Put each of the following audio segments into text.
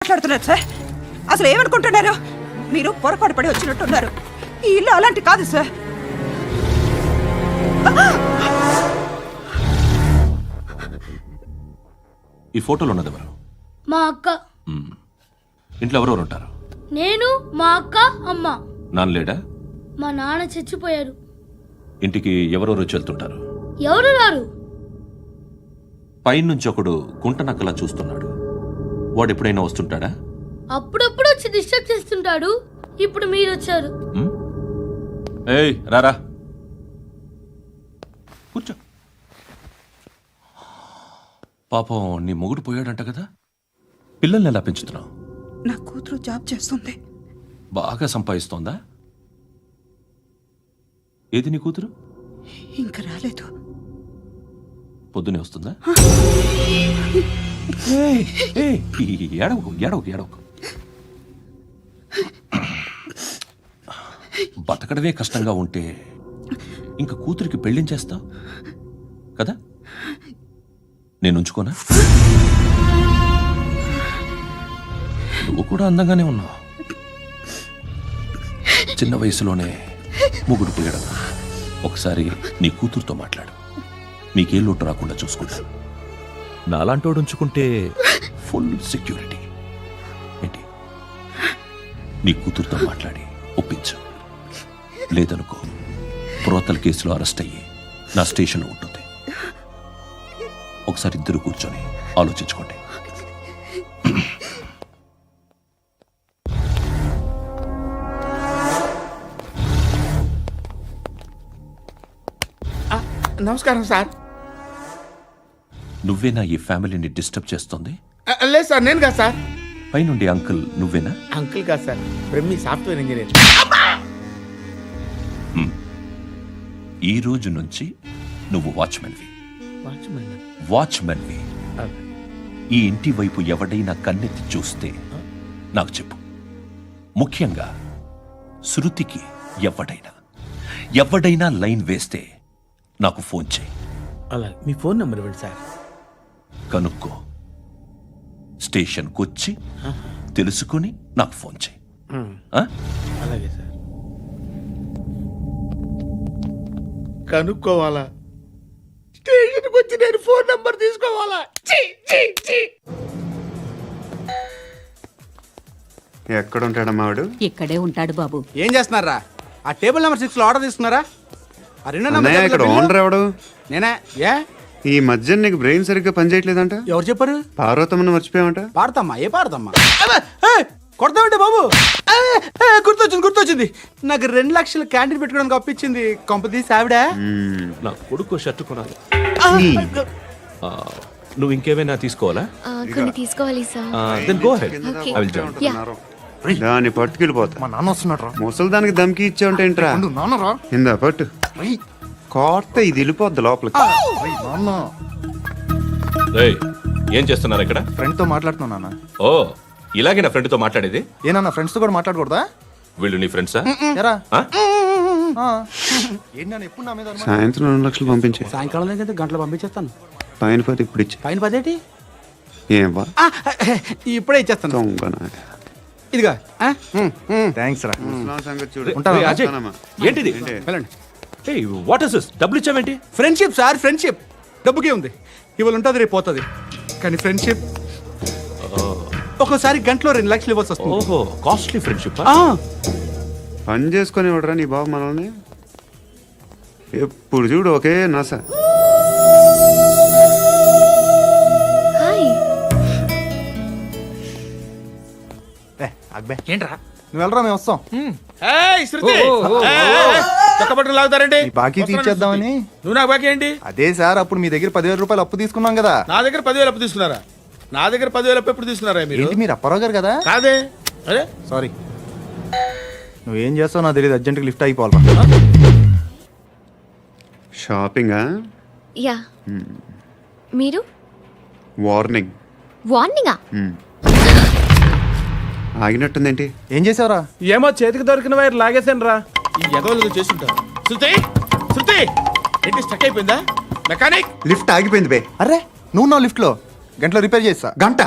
మాట్లాడుతున్నారు సార్? అసలు ఏమనుకుంటున్నారు? మీరు పొరపాటు పడి వచ్చినట్టున్నారు. ఈ ఇల్లు అలాంటి కాదు సార్. ఈ ఫోటోలో ఉన్నది ఎవరు? మా అక్క. ఇంట్లో ఎవరెవరు ఉంటారు? నేను, మా అక్క, అమ్మ. నాన్న లేడా? మా నాన్న చచ్చిపోయారు. ఇంటికి ఎవరెవరు వచ్చి వెళ్తుంటారు? ఎవరు రారు. పైనుంచి ఒకడు గుంట నక్కలా చూస్తున్నాడు. వాడు ఎప్పుడైనా వస్తుంటాడా? అప్పుడప్పుడు వచ్చి డిస్టర్బ్ చేస్తుంటాడు. ఇప్పుడు మీరు వచ్చారు. ఏయ్ రారా, కూర్చో. పాపం నీ మొగుడు పోయాడంట కదా, పిల్లల్ని ఎలా పెంచుతున్నావు? నా కూతురు జాబ్ చేస్తుంది. బాగా సంపాదిస్తోందా? ఏది నీ కూతురు? ఇంకా రాలేదు. పొద్దునే వస్తుందా? ఏడవకు ఏడవకు ఏడవకు. బతకడమే కష్టంగా ఉంటే ఇంకా కూతురికి పెళ్ళించేస్తావు కదా? నేను ఉంచుకోనా? నువ్వు కూడా అందంగానే ఉన్నావు. చిన్న వయసులోనే ముగ్గురు పోయడం. ఒకసారి నీ కూతురుతో మాట్లాడు. నీకే లోటు రాకుండా చూసుకుంటాను. నాలాంటోడు ఉంచుకుంటే ఫుల్ సెక్యూరిటీ. ఏంటి? నీ కూతురుతో మాట్లాడి ఒప్పించు. లేదనుకో, ప్రోతల్ కేసులో అరెస్ట్ అయ్యి నా స్టేషన్లో ఉంటుంది. ఒకసారి ఇద్దరు కూర్చొని ఆలోచించుకోండి. నమస్కారం సార్. నువ్వేనా ఈ ఫ్యామిలీని డిస్టర్బ్ చేస్తుంది? లేదు సార్, నేను కాదు సార్. పైనుండి అంకుల్ నువ్వేనా? అంకుల్ కాదు సార్, బ్రహ్మి సాఫ్ట్వేర్ ఇంజనీర్. ఈ రోజు నుంచి నువ్వు వాచ్మెన్వి. వాచ్మెన్? వాచ్మెన్వి. ఈ ఇంటి వైపు ఎవడైనా కన్నెత్తి చూస్తే నాకు చెప్పు. ముఖ్యంగా శృతికి ఎవడైనా లైన్ వేస్తే నాకు ఫోన్ చేయి. అలా మీ ఫోన్ నెంబర్ ఇవ్వండి సార్. కనుక్కో, స్టేషన్కి వచ్చి తెలుసుకుని నాకు ఫోన్ చేయి. అలాగే సార్. కనుక్కోవాలా? స్టేషన్కి వచ్చి నేను ఫోన్ నెంబర్ తీసుకోవాలా? ఎక్కడ ఉంటాడమ్మా వాడు? ఇక్కడే ఉంటాడు బాబు. ఏం చేస్తున్నారా? ఆ టేబుల్ నెంబర్ 6 లో ఆర్డర్ తీసుకున్నారా? ఆ రెండో అన్నయ్య, ఇక్కడ ఓనర్ ఎవడు? నేనే. ఏ ఈ మధ్య నీకు బ్రెయిన్ సరిగ్గా పనిచేయట్లేదంట. ఎవరు చెప్పారు? పార్వతమ్మను మర్చిపోయామంట. పాడతామ్మా? ఏ పాడతామ్మా? కొడతామంటే బాబు. గుర్తొచ్చింది. నాకు 2 లక్షలు క్యాంటీన్ పెట్టుకోవడానికి అప్పించింది కొంపతీసి ఆవిడ. నా కొడుకు షర్టు కొనాలి. నువ్వు ఇంకేమైనా తీసుకోవాలా? కొన్ని తీసుకోవాలి sir. Then go ahead. I will join. దాన్ని పట్టుకెళ్ళిపోతా. మా నాన్న వస్తున్నాడు. ముసలి దానికి దమ్కి ఇచ్చావంటే ఏంట్రా? నాన్నరా ఇందా పట్టు. కోర్త ఇది వెళ్ళిపోద్ది లోపలికి. నాన్న. రేయ్, ఏం చేస్తున్నారు ఇక్కడ? ఫ్రెండ్ తో మాట్లాడుతున్నా నాన్న. ఓ, ఇలాగే నా ఫ్రెండ్ తో మాట్లాడేది? ఏనా ఫ్రెండ్స్ తో కూడా మాట్లాడకూడదా? వీళ్ళు నీ ఫ్రెండ్సా? ఎరా ఆ? ఏంటి నాన్న ఎప్పుడు నా మీద అనుమానం? సాయంత్రం 2 లక్షలు పంపించే. సాయంకాలం దగ్గర గంటలు పంపించేస్తాను. పైన పోతే ఇప్పుడు ఇచ్చే. పైన 10 ఏం వా ఇప్పుడే ఇచ్చేస్తాను. దొంగనా. ఇదిగా. థ్యాంక్స్ రా. ముసలాం సంగతి చూడు. ఉంటావా? రేయ్, అజయ్, ఉంటానమ్మా. ఏంటిది? వెళ్ళండి. ఏయ్, వాట్ ఇస్ దిస్? డబ్బులు ఇచ్చావేంటి? Friendship sir, friendship. డబ్బుకే ఉంది. ఇవాళ ఉంటుంది, రేపు పోతుంది. కానీ ఫ్రెండ్షిప్ ఒక్కోసారి గంటలో 2 లక్షలు ఇవ్వాల్సి వస్తుంది. ఓహో, కాస్ట్లీ ఫ్రెండ్షిప్. పని చేసుకొని ఇవ్వడరా నీ బాబు మనల్ని? ఎప్పుడు చూడు ఒకే నస. హాయ్. ఏంట్రా నువ్వు వెళ్ళరా, మేము వస్తాం. లాగుతారండి. ఈ బాకీ తీర్చేద్దామని. నువ్వు నాకు బాకీ ఏంటి? అదే సార్, అప్పుడు మీ దగ్గర 10,000 రూపాయలు అప్పు తీసుకున్నాం కదా. నా దగ్గర 10,000 అప్పు తీసుకున్నారా? నా దగ్గర 10,000 అప్పు ఎప్పుడు తీసుకున్నారా మీరు? ఏంటి మీరు అప్పారావు గారు కదా? కాదే. అరే సారీ. నువ్వేం చేస్తావు నాకు తెలియదు, అర్జెంట్గా లిఫ్ట్ అయిపోవాలి. షాపింగా? యా. మీరు? వార్నింగ్. వార్నింగా? ఆగినట్టుందేంటి? ఏం చేసావురా? ఏమో, చేతికి దొరికిన వైర్ లాగేసాను రా. ఈ ఎగవలు చేస్తుంటారు. శృతి ఏంటి స్టక్ అయిపోయిందా? మెకానిక్. లిఫ్ట్ ఆగిపోయింది బే. అరే నువ్వు నా లిఫ్ట్ లో గంటలో రిపేర్ చేస్తా. గంట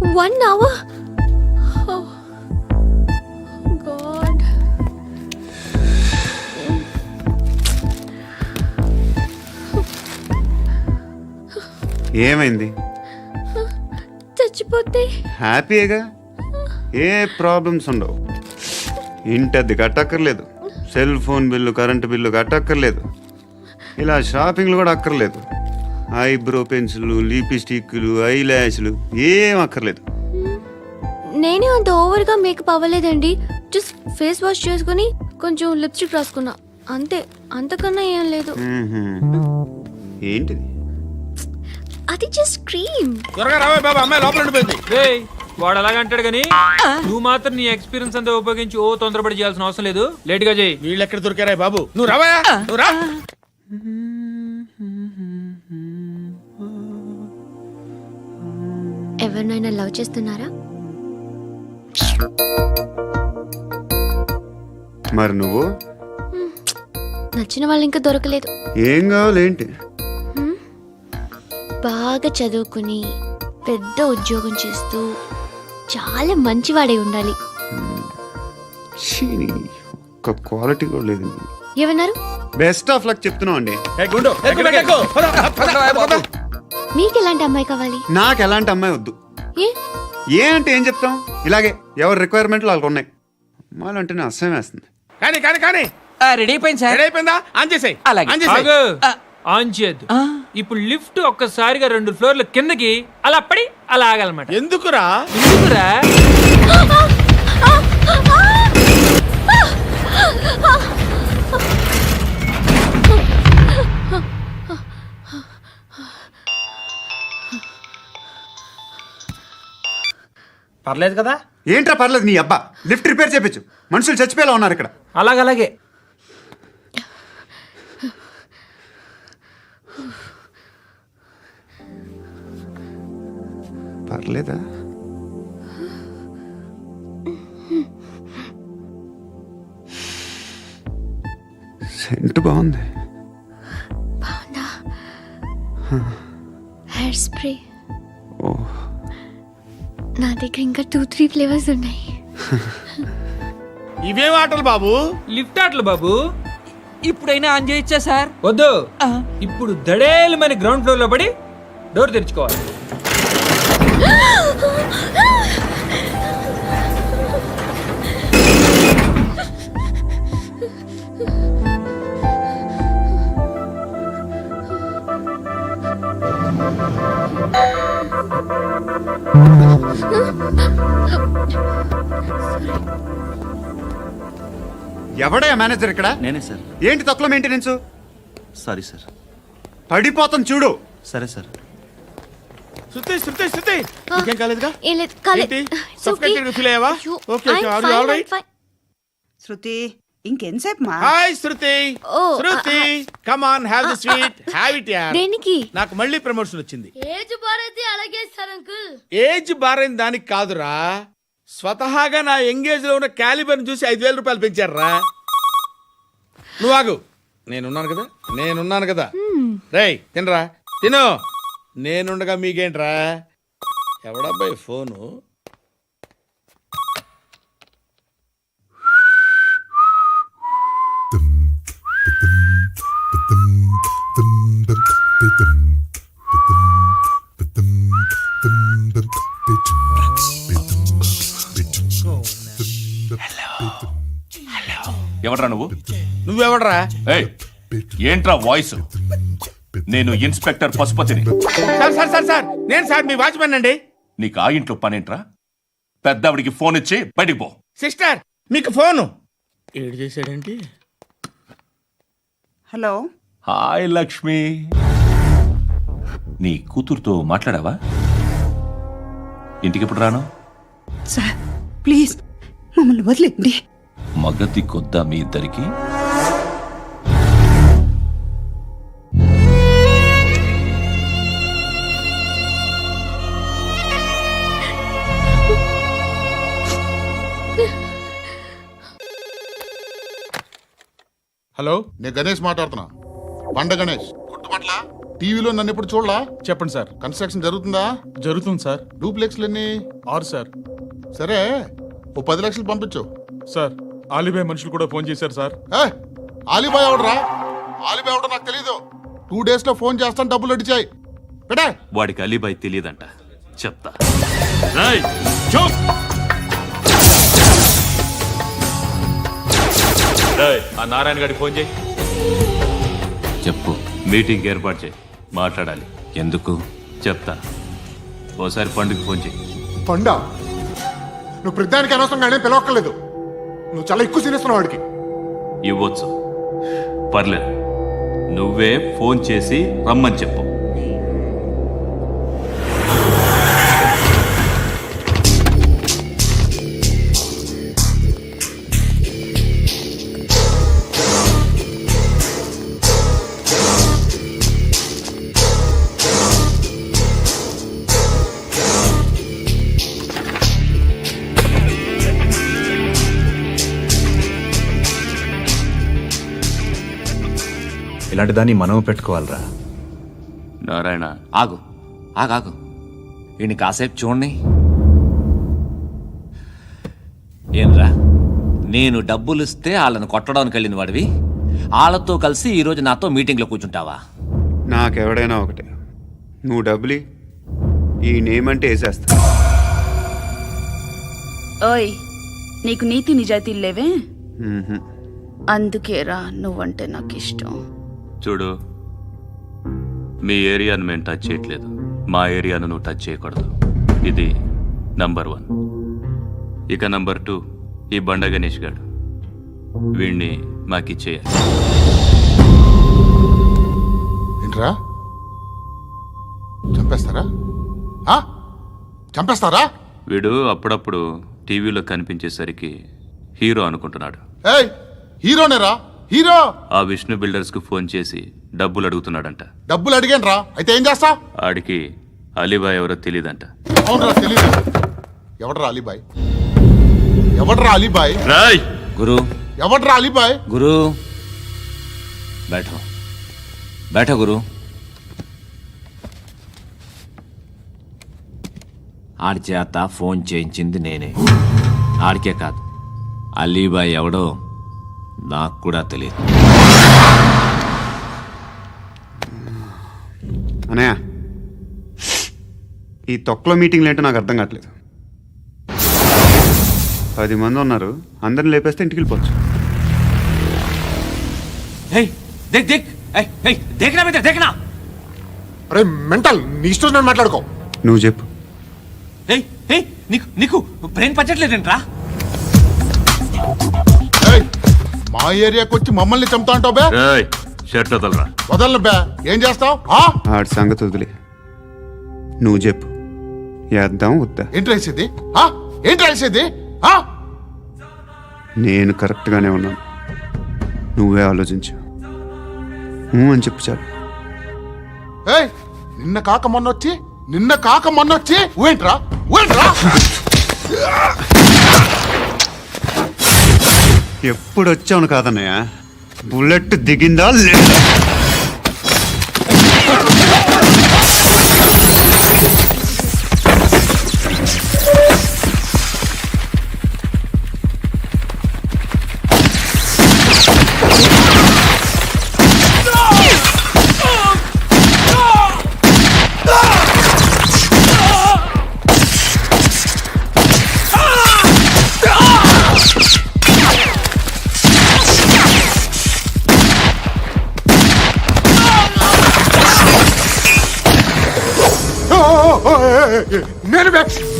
1 hour? Oh, God. ఏమైంది? చచ్చిపోతే హ్యాపీగా, ఏ ప్రాబ్లమ్స్ ఉండవు. ఇంటి అద్దె కట్టక్కర్లేదు, cell phone bill, current bill కట్టక్కర్లేదు, ఇలా షాపింగ్లు కూడా అక్కర్లేదు. ఐబ్రో పెన్సిల్, లిప్స్టిక్లు, ఐ ల్యాష్లు ఏం అక్కర్లేదు. నేనే అంత ఓవర్గా మేకప్ అవ్వలేదండి. జస్ట్ ఫేస్ వాష్ చేసుకుని కొంచెం లిప్స్టిక్ రాసుకున్నా అంతే. అంతకన్నా ఏం లేదు. ఏంటిది? అది జస్ట్ క్రీమ్. త్వరగా రావే బాబా, అమ్మాయి లోపల ఉండిపోయింది. రేయ్, వాడు అలాగంటాడు గానీ నువ్వు మాత్రం నీ ఎక్స్పీరియన్స్ అంతా ఉపయోగించి తొందరపడి చేయాల్సిన అవసరం లేదు. లేట్ గా చేయి. వీళ్ళు ఎక్కడ దొరికారా బాబు? నువ్వు రావా, నువ్వు రా. ఎవరినైనా లవ్ చేస్తున్నారా? మరి నువ్వు? నచ్చిన వాళ్ళు ఇంకా దొరకలేదు. ఏం కావాలి ఏంటి? బాగా చదువుకుని పెద్ద ఉద్యోగం చేస్తూ చాలా మంచివాడై ఉండాలి. ఒక్క క్వాలిటీ కూడా లేదు. ఏమన్నారు? బెస్ట్ ఆఫ్ లక్ చెప్తున్నావు అండి. ఏ గుండు, ఎక్కు, ఎక్కు. పద, పద, పద. మీకు ఎలాంటి అమ్మాయి కావాలి? నాకు ఎలాంటి అమ్మాయి వద్దు. ఏ అంటే ఏం చెప్తాం, ఇలాగే ఎవరి రిక్వైర్మెంట్లు వాళ్ళకు ఉన్నాయి. అమ్మాయిలు అంటేనే అసహ్యం వేస్తుంది. కానీ కానీ కానీ రెడీ అయిపోయింది సార్. రెడీ అయిపోయిందా? ఆన్ చేసేయ్. అలాగే. ఆన్ చేసేయ్. ఆగు. ఆన్ చేయద్దు. ఇప్పుడు లిఫ్ట్ ఒక్కసారిగా 2 ఫ్లోర్ల కిందకి అలా పడి అలా ఆగాలన్నమాట. ఎందుకురా? ఎందుకురా? పర్లేదు కదా? ఏంట్రా పర్లేదు నీ అబ్బా. లిఫ్ట్ రిపేర్ చేయించు, మనుషులు చచ్చిపోయేలా ఉన్నారు ఇక్కడ. అలాగే. పర్లేదా? సెంట్ బాగుంది. బాగుందా? Hair spray. ఓ, నా దగ్గర ఇంకా 2-3 ఫ్లేవర్స్ ఉన్నాయి. ఇవేం ఆటలు బాబు? లిఫ్ట్ ఆటలు బాబు. ఇప్పుడైనా ఆన్ చేయొచ్చా సార్? వద్దు. ఇప్పుడు దడేలు మన గ్రౌండ్ ఫ్లోర్ లో పడి డోర్ తెరుచుకోవాలి. ఎవడయ్యా మేనేజర్ ఇక్కడ? నేనే సార్. ఏంటి తక్కువ మెయింటెనెన్స్? Sorry sir. పడిపోతాం చూడు. సరే సార్. శృతి, శృతి, శృతి. నీకేం కాలేదుగా? ఏం లేదు, కాలేదు. ఏంటి? Suffocated గా ఫీల్ అయ్యావా? Okay, okay. Are you all right? Shruti, ఇంకెంతసేపు మా? Hi Shruti. Oh, Shruti, come on, have the sweet. Have it యార్. దేనికి? నాకు మళ్ళీ ప్రమోషన్ వచ్చింది. ఏజ్ బారైతే అలాగే సార్ అంకుల్. ఏజ్ బారైన దానికి కాదురా, స్వతహాగా నా ఎంగేజ్ లో ఉన్న క్యాలిబర్ చూసి 5,000 రూపాయలు పెంచారా. నువ్వు ఆగు, నేనున్నాను కదా. రేయ్ తినరా, తిను. నేనుండగా మీకేంట్రా? ఎవడబ్బాయి ఫోను? ఎవడ్రా నువ్వు? నువ్వెవడరా? ఏయ్, ఏంట్రా వాయిస్? నేను ఇన్స్పెక్టర్ పశుపతిని. సార్ సార్ సార్ సార్, నేను సార్ మీ వాచ్మెన్ అండి. నీకు ఆ ఇంట్లో పనేంట్రా? పెద్దవిడికి ఫోన్ ఇచ్చి బయటికి పో. సిస్టర్, మీకు ఫోను. ఏడు చేశాడేంటి? హలో. హాయ్ లక్ష్మి, నీ కూతురుతో మాట్లాడావా? ఇంటికి ఎప్పుడు రాను? సార్ ప్లీజ్ మమ్మల్ని వదిలేండి. మగతి కొద్దా మీ ఇద్దరికి? హలో, నేను గణేష్ మాట్లాడుతున్నా. బండ గణేష్, గుర్తుపట్ల టీవీలో నన్ను ఎప్పుడు చూడలా? చెప్పండి సార్. కన్స్ట్రక్షన్ జరుగుతుందా? జరుగుతుంది సార్. డూప్లెక్స్లు ఎన్ని? 6 సార్. సరే, ఓ 10 లక్షలు పంపించు. సార్ ఆలిబాయ్ మనుషులు కూడా ఫోన్ చేశారు సార్. ఆలిబాయ్ ఎవడరా? ఆలిబాయ్ ఎవడో నాకు తెలీదు. 2 days లో ఫోన్ చేస్తాను, డబ్బులు అడిచాయి పెట్టే. వాడికి అలీబాయ్ తెలియదంట, చెప్తా. ఆ నారాయణ గారికి ఫోన్ చేయి. చెప్పు. మీటింగ్ ఏర్పాటు చేయి, మాట్లాడాలి. ఎందుకు చెప్తా. ఓసారి పండుగ ఫోన్ చేయి. పండా, నువ్వు ప్రతిదానికి అనవసరంగానే పిలవక్కర్లేదు. నువ్వు చాలా ఎక్కువ సీనిస్తున్నావు వాడికి. ఇవ్వచ్చు, పర్లేదు. నువ్వే ఫోన్ చేసి రమ్మని చెప్పు. ఇలాంటి దాన్ని మనం పెట్టుకోవాలరా. నారాయణ, ఆగు ఆగాగు, ఈయన కాసేపు చూడండి. ఏంరా, నేను డబ్బులు ఇస్తే వాళ్ళని కొట్టడానికి వెళ్ళిన వాడివి, వాళ్ళతో కలిసి ఈరోజు నాతో మీటింగ్లో కూర్చుంటావా? నాకెవడైనా ఒకటే, నువ్వు డబ్బులి, ఈ నేమ్ అంటే వేసేస్తా. ఓయ్, నీకు నీతి నిజాయితీలు లేవే, మ్మ్హ. అందుకేరా నువ్వంటే నాకు ఇష్టం. చూడు, మీ ఏరియాను మేము టచ్ చేయట్లేదు, మా ఏరియాను నువ్వు టచ్ చేయకూడదు. ఇది నంబర్ 1. ఇక నంబర్ 2, ఈ బండ గణేష్ గాడు, వీణ్ణి మాకిచ్చేయాలి. ఏంట్రా, చంపేస్తారా? చంపేస్తారా? వీడు అప్పుడప్పుడు టీవీలో కనిపించేసరికి హీరో అనుకుంటున్నాడు. ఏయ్, హీరోనేరా, హీరో. ఆ విష్ణు బిల్డర్స్ కు ఫోన్ చేసి డబ్బులు అడుగుతున్నాడంట. డబ్బులు అడిగాను రా, అయితే ఏం చేస్తా? ఆడికి అలీబాయ్ ఎవరో తెలీదంట. అవునరా, తెలీదు. ఎవడరా అలీబాయ్? ఎవడరా అలీబాయ్? గురు, ఎవడరా అలీబాయ్? గురు బైఠో బైఠో గురు. ఆడి చేత ఫోన్ చేయించింది నేనే. ఆడికే కాదు, అలీబాయ్ ఎవడో నాకు కూడా తెలియదు. అనయ్య, ఈ తొక్కలో మీటింగ్లు ఏంటో నాకు అర్థం కావట్లేదు. 10 మంది ఉన్నారు, అందరిని లేపేస్తే ఇంటికి వెళ్ళిపోవచ్చు. అరే మెంటల్, నీ ఇష్టం నేను మాట్లాడుకో. నువ్వు చెప్పు. నీకు బ్రెయిన్ పచ్చట్లేదంట్రా? మా ఏరియాకి వచ్చి మమ్మల్ని చంపుతా అంటావు బే? షర్ట్ వదలరా. వదలను బే, ఏం చేస్తావు? ఆడి సంగతి వదిలే, నువ్వు చెప్పు. వేద్దాం వద్దా? ఏంటి రాసేది? ఏంటి రాసేది? నేను కరెక్ట్గానే ఉన్నాను, నువ్వే ఆలోచించు. అని చెప్పు చాలు. ఏయ్, నిన్న కాక మొన్నొచ్చి ఊయంట్రా. ఎప్పుడు వచ్చావును కాదన్నయ్య, బుల్లెట్ దిగిందా లేదా?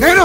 నేను